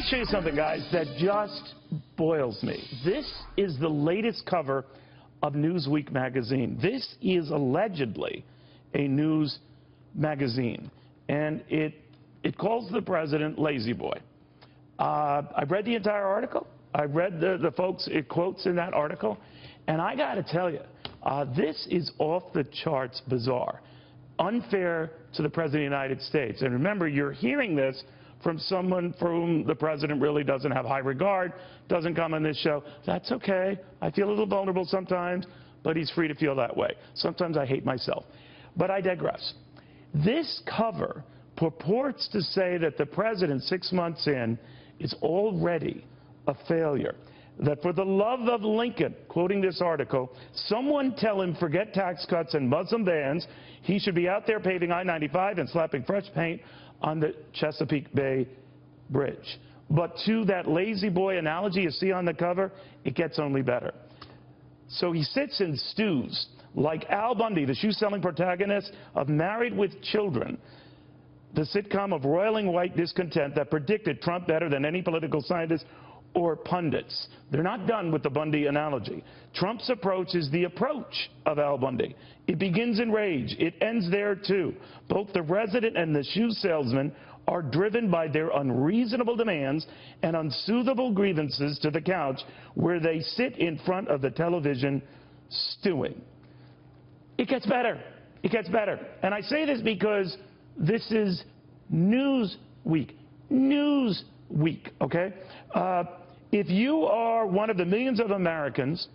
to show you something, guys, that just boils me. This is the latest cover of Newsweek magazine. This is allegedly a news magazine, and it calls the president lazy boy. I read the entire article. I read the folks it quotes in that article, and I got to tell you, this is off the charts bizarre, unfair to the President of the United States. And remember, you're hearing this from someone for whom the president really doesn't have high regard, doesn't come on this show. That's okay. I feel a little vulnerable sometimes, but he's free to feel that way. Sometimes I hate myself. But I digress. This cover purports to say that the president, 6 months in, is already a failure. That for the love of Lincoln, quoting this article, someone tell him forget tax cuts and Muslim bans. He should be out there paving I-95 and slapping fresh paint on the Chesapeake Bay Bridge. But to that lazy boy analogy you see on the cover, it gets only better. So he sits and stews like Al Bundy, the shoe-selling protagonist of Married with Children, the sitcom of roiling white discontent that predicted Trump better than any political scientist or pundits. They're not done with the Bundy analogy. Trump's approach is the approach of Al Bundy. It begins in rage. It ends there, too. Both the resident and the shoe salesman are driven by their unreasonable demands and unsoothable grievances to the couch where they sit in front of the television stewing. It gets better. It gets better. And I say this because this is Newsweek. Newsweek, okay? If you are one of the millions of Americans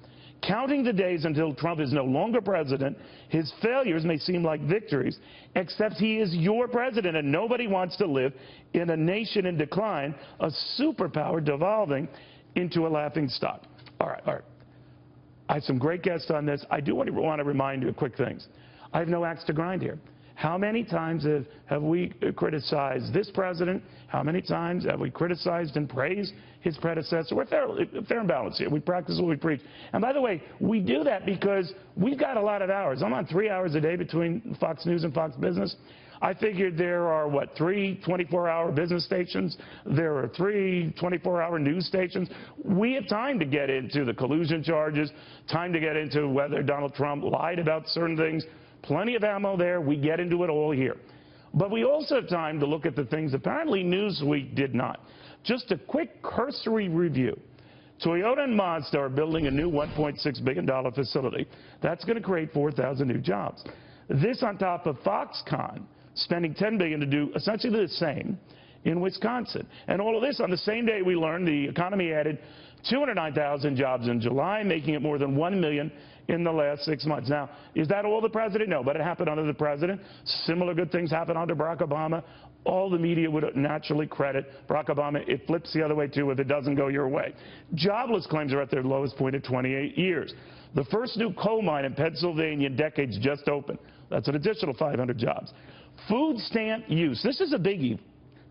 counting the days until Trump is no longer president, his failures may seem like victories, except he is your president, and nobody wants to live in a nation in decline, a superpower devolving into a laughingstock. All right. I have some great guests on this. I do want to remind you of quick things. I have no axe to grind here. How many times have we criticized this president? How many times have we criticized and praised his predecessor? We're fair and balanced here. We practice what we preach. And by the way, we do that because we've got a lot of hours. I'm on 3 hours a day between Fox News and Fox Business. I figured there are, what, 3 24-hour business stations? There are 3 24-hour news stations. We have time to get into the collusion charges, time to get into whether Donald Trump lied about certain things. Plenty of ammo there. We get into it all here. But we also have time to look at the things apparently Newsweek did not. Just a quick cursory review. Toyota and Mazda are building a new $1.6 billion facility. That's going to create 4,000 new jobs. This on top of Foxconn spending $10 billion to do essentially the same in Wisconsin. And all of this on the same day we learned the economy added 209,000 jobs in July, making it more than 1 million in the last 6 months. Now, is that all the president? No, but it happened under the president. Similar good things happened under Barack Obama. All the media would naturally credit Barack Obama. It flips the other way, too, if it doesn't go your way. Jobless claims are at their lowest point in 28 years. The first new coal mine in Pennsylvania in decades just opened. That's an additional 500 jobs. Food stamp use. This is a biggie.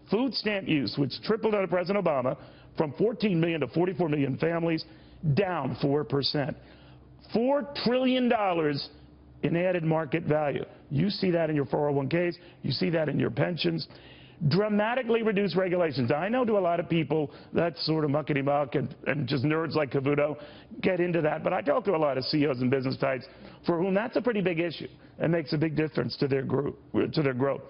Food stamp use, which tripled under President Obama from 14 million to 44 million families, down 4%. $4 trillion in added market value. You see that in your 401ks. You see that in your pensions. Dramatically reduced regulations. Now, I know to a lot of people that's sort of muckety-muck and just nerds like Cavuto get into that, but I talk to a lot of CEOs and business types for whom that's a pretty big issue and makes a big difference to their growth.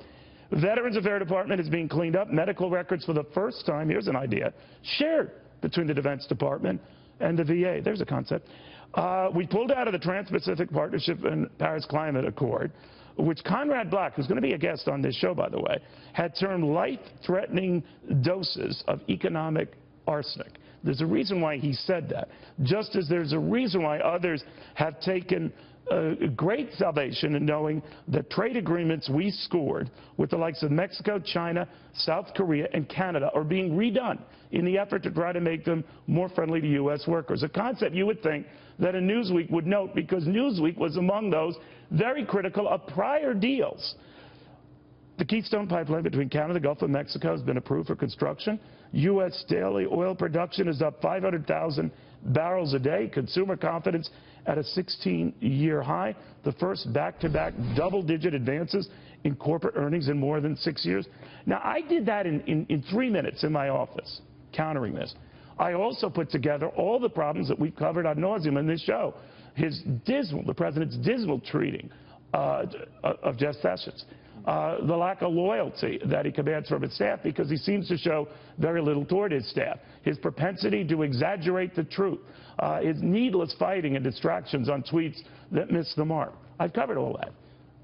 Veterans Affairs Department is being cleaned up. Medical records for the first time, here's an idea, shared between the Defense Department and the VA. There's a concept. We pulled out of the Trans-Pacific Partnership and Paris Climate Accord, which Conrad Black, who's going to be a guest on this show, by the way, had termed life-threatening doses of economic arsenic. There's a reason why he said that, just as there's a reason why others have taken great salvation in knowing that trade agreements we scored with the likes of Mexico, China, South Korea, and Canada are being redone in the effort to try to make them more friendly to U.S. workers. A concept you would think that a Newsweek would note, because Newsweek was among those very critical of prior deals. The Keystone Pipeline between Canada and the Gulf of Mexico has been approved for construction. U.S. daily oil production is up 500,000 barrels a day. Consumer confidence at a 16-year high. The first back-to-back double-digit advances in corporate earnings in more than 6 years. Now, I did that in 3 minutes in my office. countering this. I also put together all the problems that we've covered ad nauseum in this show. The president's dismal treating of Jeff Sessions. The lack of loyalty that he commands from his staff because he seems to show very little toward his staff. His propensity to exaggerate the truth. His needless fighting and distractions on tweets that miss the mark. I've covered all that.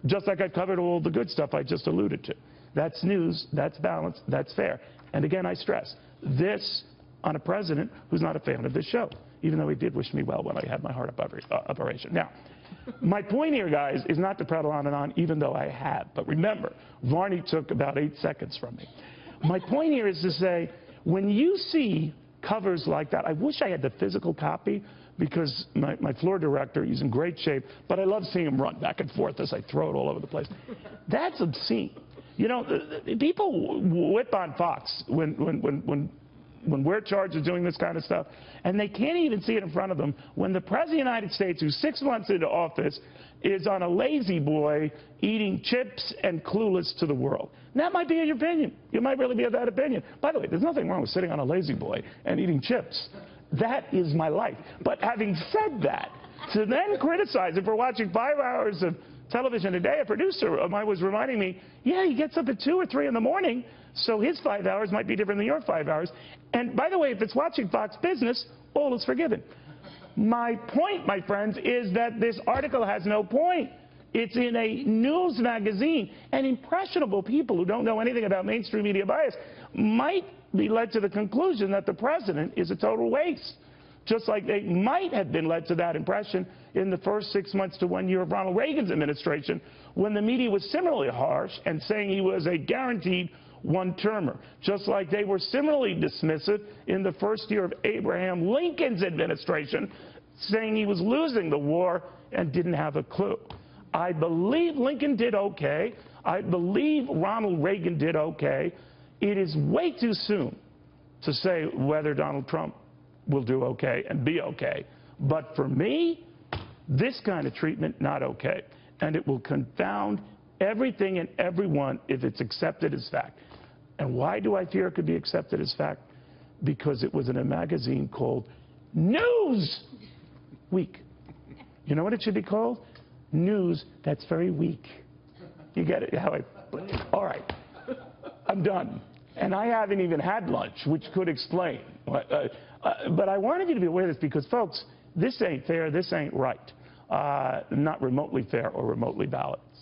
Just like I've covered all the good stuff I just alluded to. That's news, that's balanced, that's fair. And again, I stress, this on a president who's not a fan of this show, even though he did wish me well when I had my heart operation. Now, my point here, guys, is not to prattle on and on, even though I have. But remember, Varney took about 8 seconds from me. My point here is to say, when you see covers like that, I wish I had the physical copy because my floor director, he's in great shape, but I love seeing him run back and forth as I throw it all over the place. That's obscene. You know, people whip on Fox when we're charged with doing this kind of stuff, and they can't even see it in front of them when the President of the United States, who's 6 months into office, is on a lazy boy eating chips and clueless to the world. And that might be your opinion. You might really be of that opinion. By the way, there's nothing wrong with sitting on a lazy boy and eating chips. That is my life. But having said that, to then criticize him for watching 5 hours of television a day, a producer of mine was reminding me, yeah, he gets up at 2 or 3 in the morning, so his 5 hours might be different than your 5 hours. And by the way, if it's watching Fox Business, all is forgiven. My point, my friends, is that this article has no point. It's in a news magazine, and impressionable people who don't know anything about mainstream media bias might be led to the conclusion that the president is a total waste, just like they might have been led to that impression in the first 6 months to 1 year of Ronald Reagan's administration, when the media was similarly harsh and saying he was a guaranteed one-termer, just like they were similarly dismissive in the first year of Abraham Lincoln's administration, saying he was losing the war and didn't have a clue. I believe Lincoln did okay. I believe Ronald Reagan did okay. It is way too soon to say whether Donald Trump will do okay and be okay. But for me, this kind of treatment, not okay. And it will confound everything and everyone if it's accepted as fact. And why do I fear it could be accepted as fact? Because it was in a magazine called Newsweek. You know what it should be called? News that's very weak. You get it? How all right. I'm done. And I haven't even had lunch, which could explain. But I wanted you to be aware of this because, folks, this ain't fair, this ain't right. Not remotely fair or remotely balanced.